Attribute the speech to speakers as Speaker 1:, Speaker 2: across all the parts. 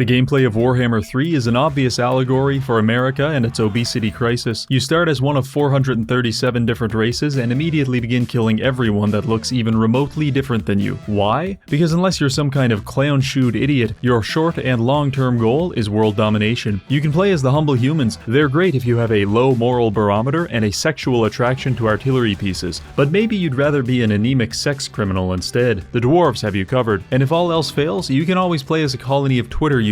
Speaker 1: The gameplay of Warhammer 3 is an obvious allegory for America and its obesity crisis. You start as one of 437 different races and immediately begin killing everyone that looks even remotely different than you. Why? Because unless you're some kind of clown-shoed idiot, your short and long-term goal is world domination. You can play as the humble humans. They're great if you have a low moral barometer and a sexual attraction to artillery pieces, but maybe you'd rather be an anemic sex criminal instead. The dwarves have you covered, and if all else fails, you can always play as a colony of Twitter users.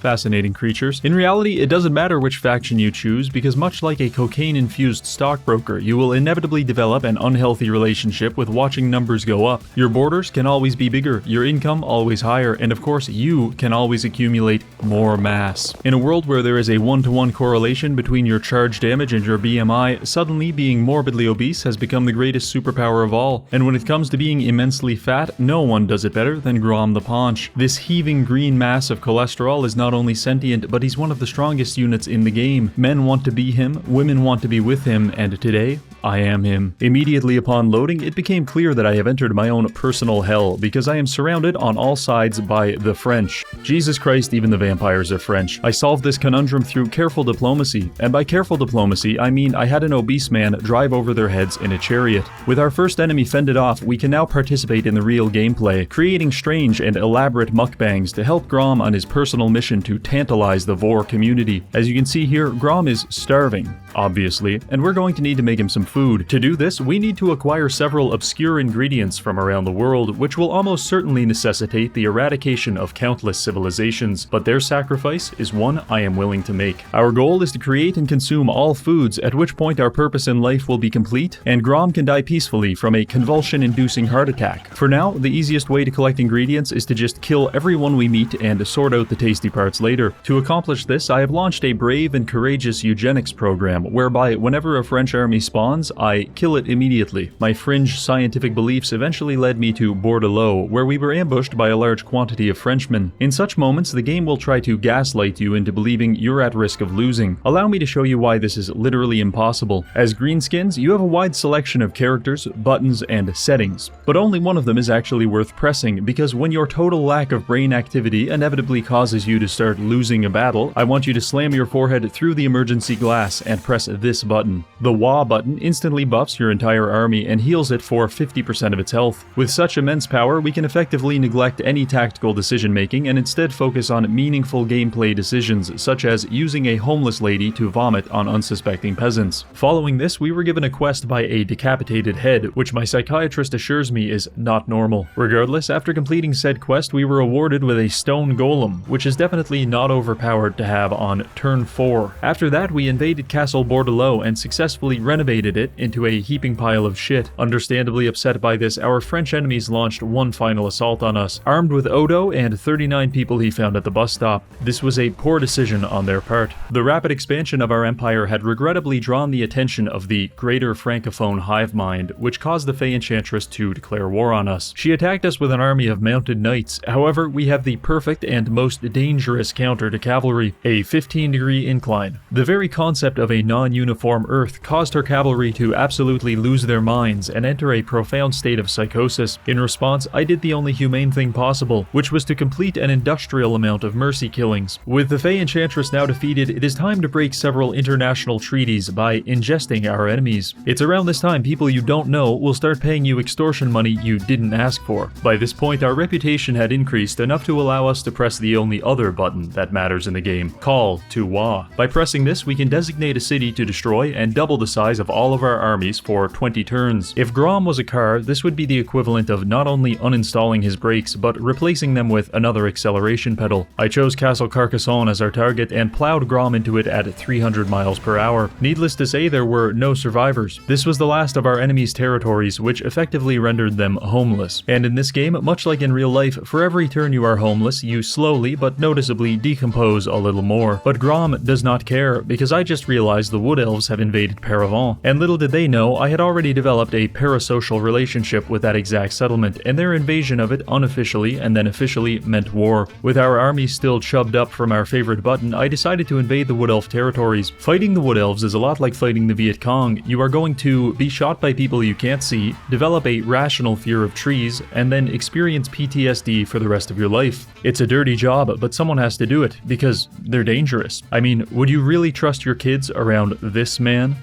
Speaker 1: Fascinating creatures. In reality, it doesn't matter which faction you choose, because much like a cocaine-infused stockbroker, you will inevitably develop an unhealthy relationship with watching numbers go up. Your borders can always be bigger, your income always higher, and of course you can always accumulate more mass. In a world where there is a one-to-one correlation between your charge damage and your BMI, suddenly being morbidly obese has become the greatest superpower of all. And when it comes to being immensely fat, no one does it better than Grom the Paunch. This heaving green mass of cholesterol is not only sentient, but he's one of the strongest units in the game. Men want to be him, women want to be with him, and today, I am him. Immediately upon loading, it became clear that I have entered my own personal hell, because I am surrounded on all sides by the French. Jesus Christ, even the vampires are French. I solved this conundrum through careful diplomacy, and by careful diplomacy, I mean I had an obese man drive over their heads in a chariot. With our first enemy fended off, we can now participate in the real gameplay, creating strange and elaborate mukbangs to help Grom on his personal mission to tantalize the Vor community. As you can see here, Grom is starving, obviously, and we're going to need to make him some food. To do this, we need to acquire several obscure ingredients from around the world, which will almost certainly necessitate the eradication of countless civilizations, but their sacrifice is one I am willing to make. Our goal is to create and consume all foods, at which point our purpose in life will be complete, and Grom can die peacefully from a convulsion-inducing heart attack. For now, the easiest way to collect ingredients is to just kill everyone we meet and sort out the tasty parts later. To accomplish this, I have launched a brave and courageous eugenics program, whereby whenever a French army spawns, I kill it immediately. My fringe scientific beliefs eventually led me to Bordelot, where we were ambushed by a large quantity of Frenchmen. In such moments, the game will try to gaslight you into believing you're at risk of losing. Allow me to show you why this is literally impossible. As greenskins, you have a wide selection of characters, buttons, and settings, but only one of them is actually worth pressing, because when your total lack of brain activity inevitably causes you to start losing a battle, I want you to slam your forehead through the emergency glass and press this button. The WA button instantly buffs your entire army and heals it for 50% of its health. With such immense power, we can effectively neglect any tactical decision making and instead focus on meaningful gameplay decisions, such as using a homeless lady to vomit on unsuspecting peasants. Following this, we were given a quest by a decapitated head, which my psychiatrist assures me is not normal. Regardless, after completing said quest, we were awarded with a stone golem, which is definitely not overpowered to have on turn 4. After that, we invaded Castle Bordelot and successfully renovated it into a heaping pile of shit. Understandably upset by this, our French enemies launched one final assault on us, armed with Odo and 39 people he found at the bus stop. This was a poor decision on their part. The rapid expansion of our empire had regrettably drawn the attention of the Greater Francophone hive mind, which caused the Fey Enchantress to declare war on us. She attacked us with an army of mounted knights. However, we have the perfect and most dangerous counter to cavalry, a 15-degree incline. The very concept of a non-uniform Earth caused her cavalry to absolutely lose their minds and enter a profound state of psychosis. In response, I did the only humane thing possible, which was to complete an industrial amount of mercy killings. With the Fey Enchantress now defeated, it is time to break several international treaties by ingesting our enemies. It's around this time people you don't know will start paying you extortion money you didn't ask for. By this point, our reputation had increased enough to allow us to press the only other button that matters in the game, Call to Wa. By pressing this, we can designate a city to destroy and double the size of all of our armies for 20 turns. If Grom was a car, this would be the equivalent of not only uninstalling his brakes, but replacing them with another acceleration pedal. I chose Castle Carcassonne as our target and plowed Grom into it at 300 miles per hour. Needless to say, there were no survivors. This was the last of our enemies' territories, which effectively rendered them homeless. And in this game, much like in real life, for every turn you are homeless, you slowly but noticeably decompose a little more. But Grom does not care, because I just realized the Wood Elves have invaded Paravent, and little did they know, I had already developed a parasocial relationship with that exact settlement, and their invasion of it unofficially and then officially meant war. With our army still chubbed up from our favorite button, I decided to invade the Wood Elf territories. Fighting the Wood Elves is a lot like fighting the Viet Cong. You are going to be shot by people you can't see, develop a rational fear of trees, and then experience PTSD for the rest of your life. It's a dirty job, but someone has to do it, because they're dangerous. I mean, would you really trust your kids around this man?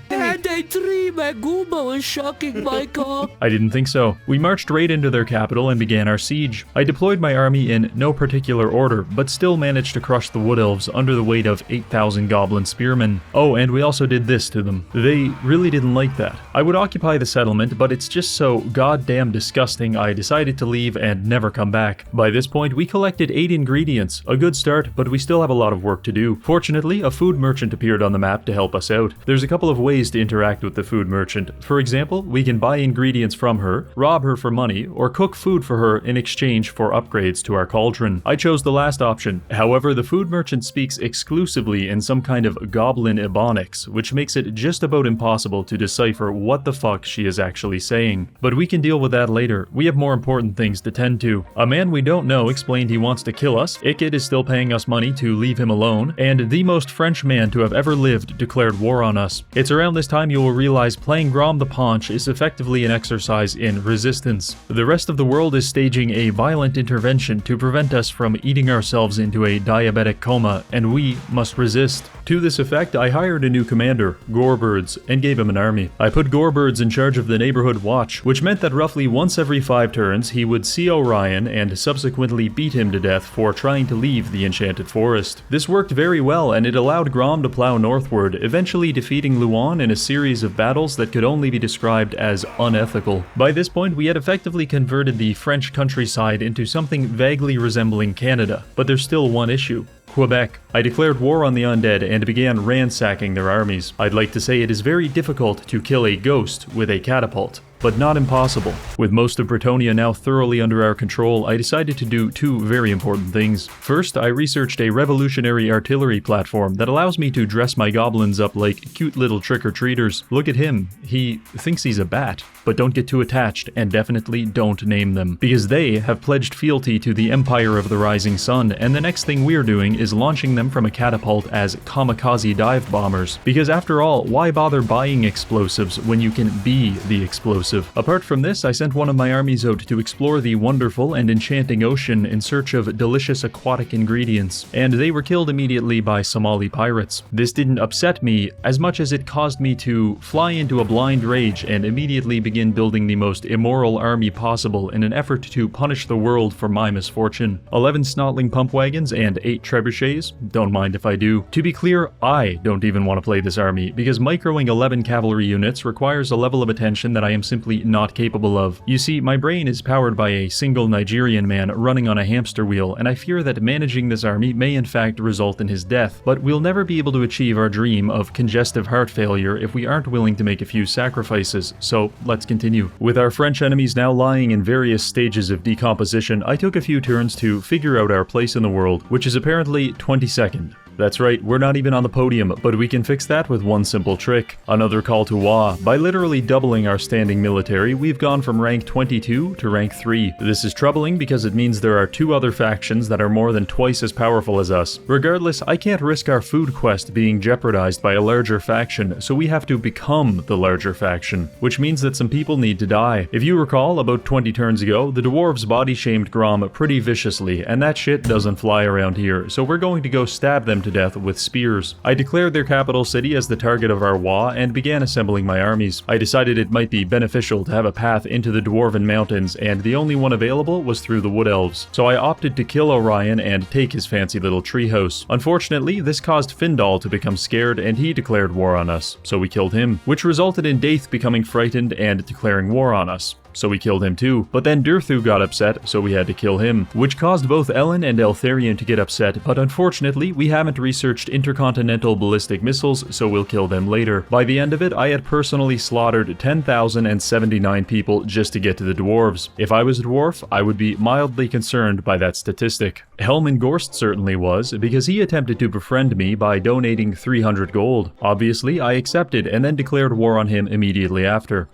Speaker 2: My Goomba was shocking my cock.
Speaker 1: I didn't think so. We marched right into their capital and began our siege. I deployed my army in no particular order, but still managed to crush the Wood Elves under the weight of 8,000 goblin spearmen. Oh, and we also did this to them. They really didn't like that. I would occupy the settlement, but it's just so goddamn disgusting I decided to leave and never come back. By this point, we collected 8 ingredients. A good start, but we still have a lot of work to do. Fortunately, a food merchant appeared on the map to help us out. There's a couple of ways to interact with the food merchant. For example, we can buy ingredients from her, rob her for money, or cook food for her in exchange for upgrades to our cauldron. I chose the last option. However, the food merchant speaks exclusively in some kind of goblin ebonics, which makes it just about impossible to decipher what the fuck she is actually saying. But we can deal with that later. We have more important things to tend to. A man we don't know explained he wants to kill us, Ikid is still paying us money to leave him alone, and the most French man to have ever lived declared war on us. It's around this time you will realize playing Grom the Paunch is effectively an exercise in resistance. The rest of the world is staging a violent intervention to prevent us from eating ourselves into a diabetic coma, and we must resist. To this effect, I hired a new commander, Gorebirds, and gave him an army. I put Gorebirds in charge of the neighborhood watch, which meant that roughly once every 5 turns he would see Orion and subsequently beat him to death for trying to leave the enchanted forest. This worked very well, and it allowed Grom to plow northward, eventually defeating Luan in a series of battles that could only be described as unethical. By this point, we had effectively converted the French countryside into something vaguely resembling Canada, but there's still one issue. Quebec. I declared war on the undead and began ransacking their armies. I'd like to say it is very difficult to kill a ghost with a catapult, but not impossible. With most of Bretonnia now thoroughly under our control, I decided to do 2 very important things. First, I researched a revolutionary artillery platform that allows me to dress my goblins up like cute little trick-or-treaters. Look at him. He thinks he's a bat. But don't get too attached, and definitely don't name them, because they have pledged fealty to the Empire of the Rising Sun, and the next thing we're doing is launching them from a catapult as kamikaze dive bombers. Because after all, why bother buying explosives when you can be the explosive? Apart from this, I sent one of my armies out to explore the wonderful and enchanting ocean in search of delicious aquatic ingredients, and they were killed immediately by Somali pirates. This didn't upset me as much as it caused me to fly into a blind rage and immediately begin building the most immoral army possible in an effort to punish the world for my misfortune. 11 snotling pump wagons and 8 trebuchets? Don't mind if I do. To be clear, I don't even want to play this army, because microing 11 cavalry units requires a level of attention that I am simply not capable of. You see, my brain is powered by a single Nigerian man running on a hamster wheel, and I fear that managing this army may in fact result in his death, but we'll never be able to achieve our dream of congestive heart failure if we aren't willing to make a few sacrifices, so let's continue. With our French enemies now lying in various stages of decomposition, I took a few turns to figure out our place in the world, which is apparently 22nd. That's right, we're not even on the podium, but we can fix that with one simple trick. Another call to Wa. By literally doubling our standing military, we've gone from rank 22 to rank 3. This is troubling because it means there are 2 other factions that are more than twice as powerful as us. Regardless, I can't risk our food quest being jeopardized by a larger faction, so we have to become the larger faction, which means that some people need to die. If you recall, about 20 turns ago, the dwarves body-shamed Grom pretty viciously, and that shit doesn't fly around here, so we're going to go stab them to death with spears. I declared their capital city as the target of our Wa and began assembling my armies. I decided it might be beneficial to have a path into the Dwarven Mountains, and the only one available was through the Wood Elves, so I opted to kill Orion and take his fancy little treehouse. Unfortunately, this caused Findal to become scared and he declared war on us, so we killed him, which resulted in Daith becoming frightened and declaring war on us. so we killed him too. But then Durthu got upset, so we had to kill him, which caused both Ellen and Eltharion to get upset, but unfortunately, we haven't researched intercontinental ballistic missiles, so we'll kill them later. By the end of it, I had personally slaughtered 10,079 people just to get to the dwarves. If I was a dwarf, I would be mildly concerned by that statistic. Helman Gorst certainly was, because he attempted to befriend me by donating 300 gold. Obviously, I accepted and then declared war on him immediately after.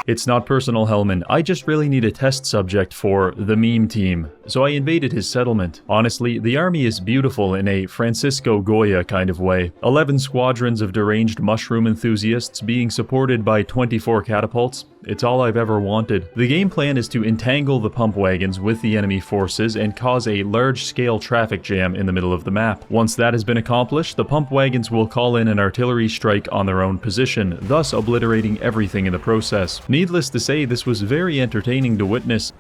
Speaker 1: It's not personal, Hellman. I just really need a test subject for the meme team, so I invaded his settlement. Honestly, the army is beautiful in a Francisco Goya kind of way. 11 squadrons of deranged mushroom enthusiasts being supported by 24 catapults. It's all I've ever wanted. The game plan is to entangle the pump wagons with the enemy forces and cause a large-scale traffic jam in the middle of the map. Once that has been accomplished, the pump wagons will call in an artillery strike on their own position, thus obliterating everything in the process. Needless to say, this was very entertaining to witness.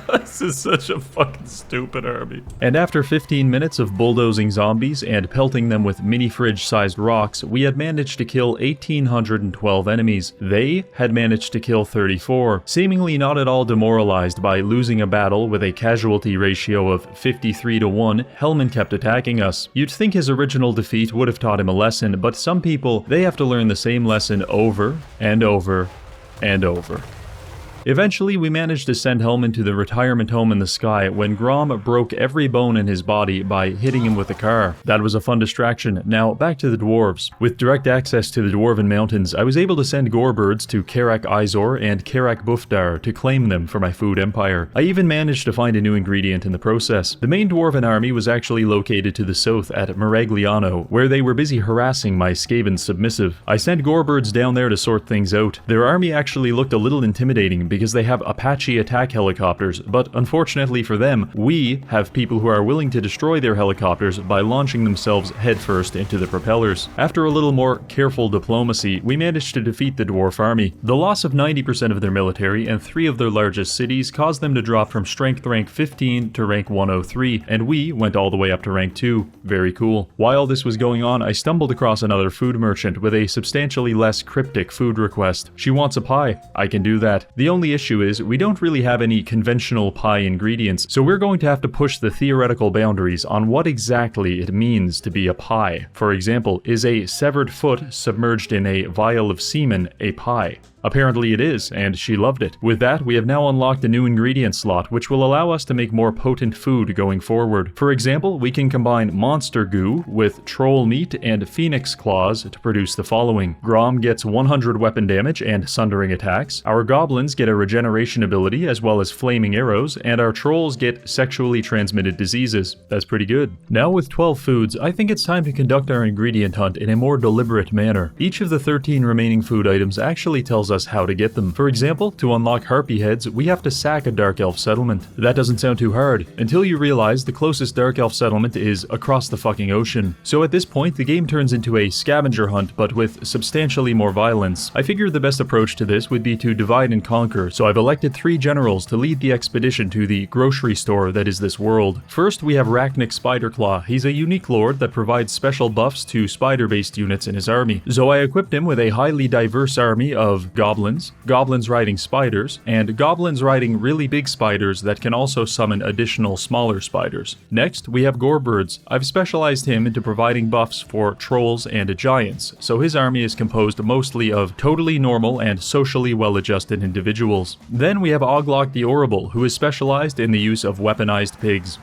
Speaker 1: This is such a fucking stupid army. And after 15 minutes of bulldozing zombies and pelting them with mini-fridge-sized rocks, we had managed to kill 1,812 enemies. They had managed to kill 34, seemingly not at all demoralized by losing a battle with a casualty ratio of 53-1. Hellman kept attacking us. You'd think his original defeat would have taught him a lesson, but some people, they have to learn the same lesson over and over and over. Eventually, we managed to send Hellman to the retirement home in the sky when Grom broke every bone in his body by hitting him with a car. That was a fun distraction. Now, back to the dwarves. With direct access to the Dwarven Mountains, I was able to send Gorebirds to Karak Izor and Karak Bufdar to claim them for my food empire. I even managed to find a new ingredient in the process. The main Dwarven army was actually located to the south at Maragliano, where they were busy harassing my Skaven submissive. I sent Gorebirds down there to sort things out. Their army actually looked a little intimidating because they have Apache attack helicopters, but unfortunately for them, we have people who are willing to destroy their helicopters by launching themselves headfirst into the propellers. After a little more careful diplomacy, we managed to defeat the dwarf army. The loss of 90% of their military and 3 of their largest cities caused them to drop from strength rank 15 to rank 103, and we went all the way up to rank 2. Very cool. While this was going on, I stumbled across another food merchant with a substantially less cryptic food request. She wants a pie. I can do that. The only issue is we don't really have any conventional pie ingredients, so we're going to have to push the theoretical boundaries on what exactly it means to be a pie. For example, is a severed foot submerged in a vial of semen a pie? Apparently it is, and she loved it. With that, we have now unlocked a new ingredient slot, which will allow us to make more potent food going forward. For example, we can combine monster goo with troll meat and phoenix claws to produce the following. Grom gets 100 weapon damage and sundering attacks, our goblins get a regeneration ability as well as flaming arrows, and our trolls get sexually transmitted diseases. That's pretty good. Now with 12 foods, I think it's time to conduct our ingredient hunt in a more deliberate manner. Each of the 13 remaining food items actually tells us how to get them. For example, to unlock harpy heads, we have to sack a dark elf settlement. That doesn't sound too hard, until you realize the closest dark elf settlement is across the fucking ocean. So at this point, the game turns into a scavenger hunt, but with substantially more violence. I figured the best approach to this would be to divide and conquer, so I've elected 3 generals to lead the expedition to the grocery store that is this world. First, we have Rachnik Spiderclaw. He's a unique lord that provides special buffs to spider-based units in his army. So I equipped him with a highly diverse army of goblins riding spiders, and goblins riding really big spiders that can also summon additional smaller spiders. Next, we have Gorebirds. I've specialized him into providing buffs for trolls and giants, so his army is composed mostly of totally normal and socially well-adjusted individuals. Then we have Oglok the Orrible, who is specialized in the use of weaponized pigs.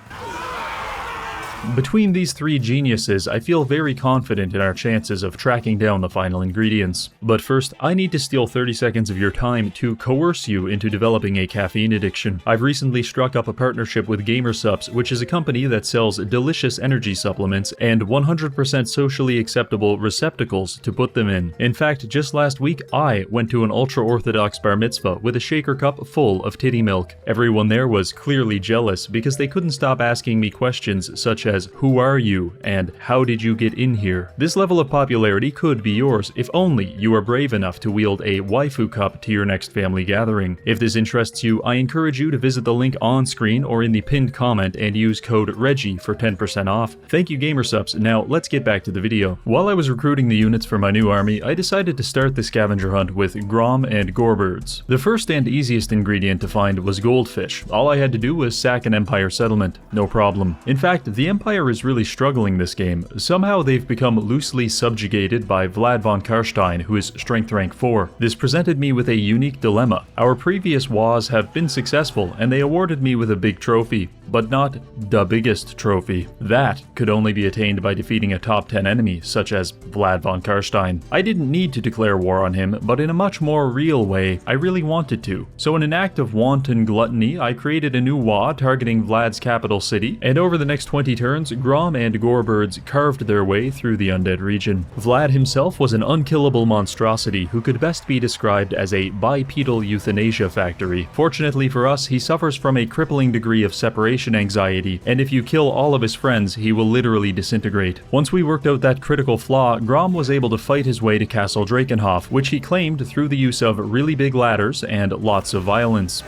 Speaker 1: Between these 3 geniuses, I feel very confident in our chances of tracking down the final ingredients. But first, I need to steal 30 seconds of your time to coerce you into developing a caffeine addiction. I've recently struck up a partnership with GamerSups, which is a company that sells delicious energy supplements and 100% socially acceptable receptacles to put them in. In fact, just last week, I went to an ultra-orthodox bar mitzvah with a shaker cup full of titty milk. Everyone there was clearly jealous because they couldn't stop asking me questions such as "Who are you?" and "How did you get in here?" This level of popularity could be yours, if only you are brave enough to wield a waifu cup to your next family gathering. If this interests you, I encourage you to visit the link on screen or in the pinned comment and use code Reggie for 10% off. Thank you, GamerSupps. Now let's get back to the video. While I was recruiting the units for my new army, I decided to start the scavenger hunt with Grom and Gorebirds. The first and easiest ingredient to find was goldfish. All I had to do was sack an Empire settlement. No problem. In fact, the Empire is really struggling this game. Somehow they've become loosely subjugated by Vlad von Karstein, who is strength rank 4. This presented me with a unique dilemma. Our previous wars have been successful, and they awarded me with a big trophy, but not the biggest trophy. That could only be attained by defeating a top 10 enemy, such as Vlad von Karstein. I didn't need to declare war on him, but in a much more real way, I really wanted to. So in an act of wanton gluttony, I created a new war targeting Vlad's capital city, and over the next 20 turns, Grom and Gorebirds carved their way through the undead region. Vlad himself was an unkillable monstrosity who could best be described as a bipedal euthanasia factory. Fortunately for us, he suffers from a crippling degree of separation anxiety, and if you kill all of his friends, he will literally disintegrate. Once we worked out that critical flaw, Grom was able to fight his way to Castle Drakenhof, which he claimed through the use of really big ladders and lots of violence.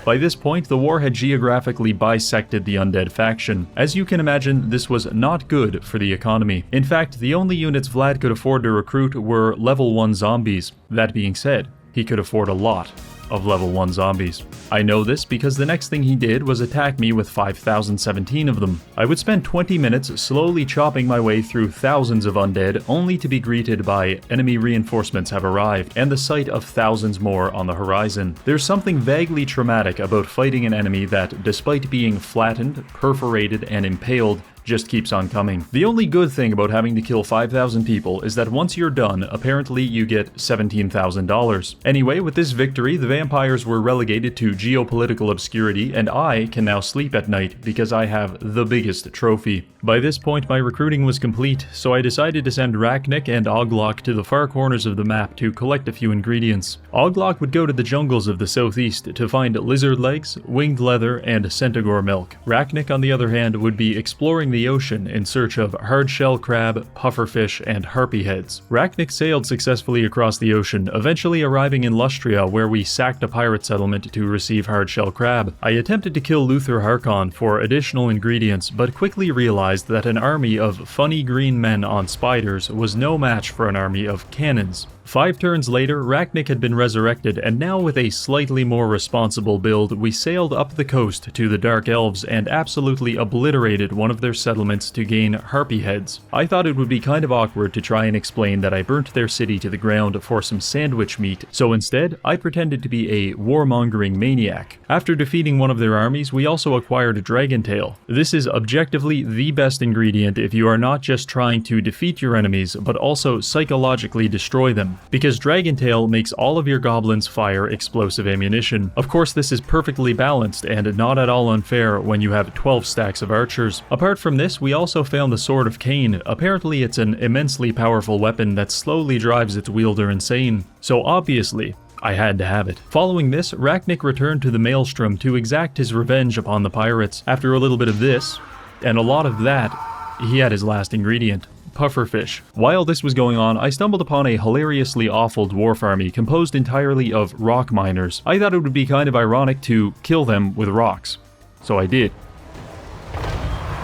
Speaker 1: By this point, the war had geographically bisected the undead faction. As you can imagine, this was not good for the economy. In fact, the only units Vlad could afford to recruit were level 1 zombies. That being said, he could afford a lot of level 1 zombies. I know this because the next thing he did was attack me with 5,017 of them. I would spend 20 minutes slowly chopping my way through thousands of undead, only to be greeted by "Enemy reinforcements have arrived," and the sight of thousands more on the horizon. There's something vaguely traumatic about fighting an enemy that, despite being flattened, perforated, and impaled, just keeps on coming. The only good thing about having to kill 5,000 people is that once you're done, apparently you get $17,000. Anyway, with this victory, the vampires were relegated to geopolitical obscurity, and I can now sleep at night because I have the biggest trophy. By this point, my recruiting was complete, so I decided to send Rachnik and Oglok to the far corners of the map to collect a few ingredients. Oglok would go to the jungles of the southeast to find lizard legs, winged leather, and centaur milk. Rachnik, on the other hand, would be exploring the ocean in search of hard-shell crab, pufferfish, and harpy heads. Rachnik sailed successfully across the ocean, eventually arriving in Lustria, where we sacked a pirate settlement to receive hard-shell crab. I attempted to kill Luther Harkon for additional ingredients, but quickly realized that an army of funny green men on spiders was no match for an army of cannons. 5 turns later, Rachnik had been resurrected, and now with a slightly more responsible build, we sailed up the coast to the Dark Elves and absolutely obliterated one of their settlements to gain harpy heads. I thought it would be kind of awkward to try and explain that I burnt their city to the ground for some sandwich meat, so instead, I pretended to be a warmongering maniac. After defeating one of their armies, we also acquired Dragontail. This is objectively the best ingredient if you are not just trying to defeat your enemies, but also psychologically destroy them, because Dragontail makes all of your goblins fire explosive ammunition. Of course, this is perfectly balanced and not at all unfair when you have 12 stacks of archers. Apart from this, we also found the Sword of Cain. Apparently it's an immensely powerful weapon that slowly drives its wielder insane. So obviously, I had to have it. Following this, Rachnik returned to the Maelstrom to exact his revenge upon the pirates. After a little bit of this, and a lot of that, he had his last ingredient: pufferfish. While this was going on, I stumbled upon a hilariously awful dwarf army composed entirely of rock miners. I thought it would be kind of ironic to kill them with rocks, so I did.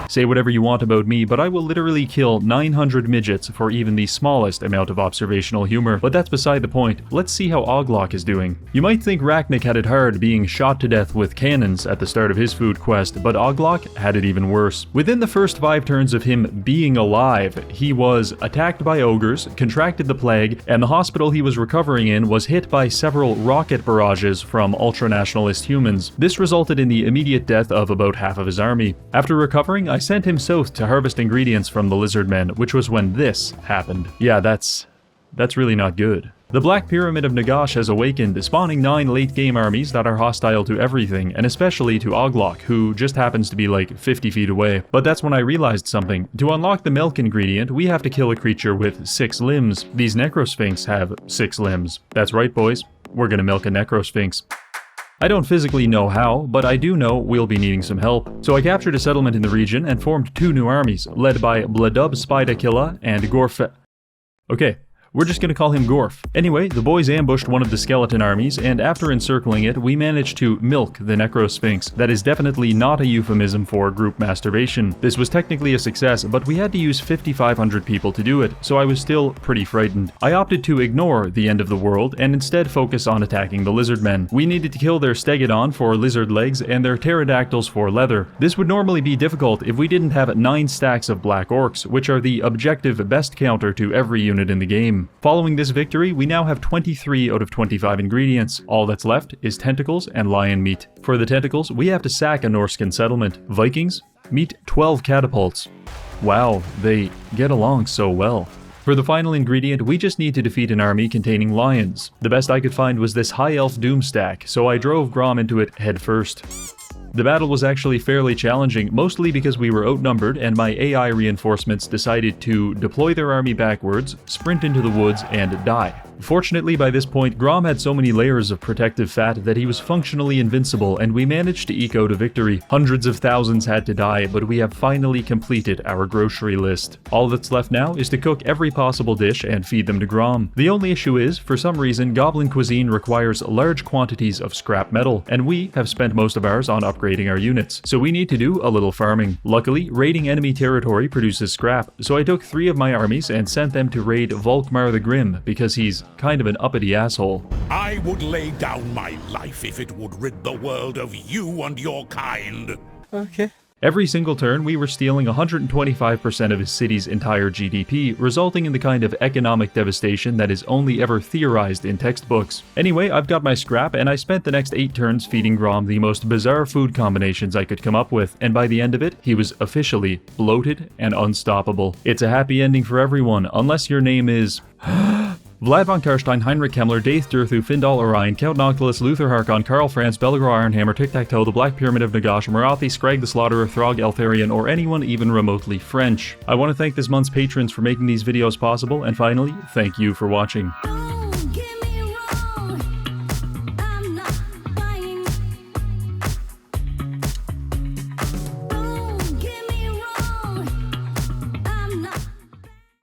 Speaker 1: Say whatever you want about me, but I will literally kill 900 midgets for even the smallest amount of observational humor. But that's beside the point. Let's see how Oglok is doing. You might think Rachnik had it hard being shot to death with cannons at the start of his food quest, but Oglok had it even worse. Within the first 5 turns of him being alive, he was attacked by ogres, contracted the plague, and the hospital he was recovering in was hit by several rocket barrages from ultranationalist humans. This resulted in the immediate death of about half of his army. After recovering, I sent him south to harvest ingredients from the lizard men, which was when this happened. Yeah, that's really not good. The Black Pyramid of Nagash has awakened, spawning 9 late-game armies that are hostile to everything, and especially to Oglok, who just happens to be like 50 feet away. But that's when I realized something. To unlock the milk ingredient, we have to kill a creature with 6 limbs. These Necrosphinx have 6 limbs. That's right, boys. We're gonna milk a Necrosphinx. I don't physically know how, but I do know we'll be needing some help. So I captured a settlement in the region and formed 2 new armies, led by Bladub Spidakilla and Gorf. Okay. We're just gonna call him Gorf. Anyway, the boys ambushed one of the skeleton armies, and after encircling it, we managed to milk the Necrosphinx. That is definitely not a euphemism for group masturbation. This was technically a success, but we had to use 5,500 people to do it, so I was still pretty frightened. I opted to ignore the end of the world, and instead focus on attacking the lizard men. We needed to kill their Stegodon for lizard legs, and their pterodactyls for leather. This would normally be difficult if we didn't have 9 stacks of black orcs, which are the objective best counter to every unit in the game. Following this victory, we now have 23 out of 25 ingredients. All that's left is tentacles and lion meat. For the tentacles, we have to sack a Norscan settlement. Vikings, meet 12 catapults. Wow, they get along so well. For the final ingredient, we just need to defeat an army containing lions. The best I could find was this high elf doom stack, so I drove Grom into it head first. The battle was actually fairly challenging, mostly because we were outnumbered and my AI reinforcements decided to deploy their army backwards, sprint into the woods, and die. Fortunately, by this point, Grom had so many layers of protective fat that he was functionally invincible, and we managed to eke out a victory. Hundreds of thousands had to die, but we have finally completed our grocery list. All that's left now is to cook every possible dish and feed them to Grom. The only issue is, for some reason, Goblin cuisine requires large quantities of scrap metal, and we have spent most of ours on upgrading our units, so we need to do a little farming. Luckily, raiding enemy territory produces scrap, so I took 3 of my armies and sent them to raid Volkmar the Grim, because he's kind of an uppity asshole.
Speaker 3: I would lay down my life if it would rid the world of you and your kind.
Speaker 2: Okay.
Speaker 1: Every single turn, we were stealing 125% of his city's entire GDP, resulting in the kind of economic devastation that is only ever theorized in textbooks. Anyway, I've got my scrap, and I spent the next 8 turns feeding Grom the most bizarre food combinations I could come up with, and by the end of it, he was officially bloated and unstoppable. It's a happy ending for everyone, unless your name is... Vlad von Karstein, Heinrich Kemmler, Daith Durthu, Findal Orion, Count Noctilus, Luther Harkon, Karl Franz, Belgrau Ironhammer, Tic-Tac-Toe, the Black Pyramid of Nagash, Marathi, Scrag the Slaughterer, Throg Eltharion, or anyone even remotely French. I want to thank this month's patrons for making these videos possible, and finally, thank you for watching.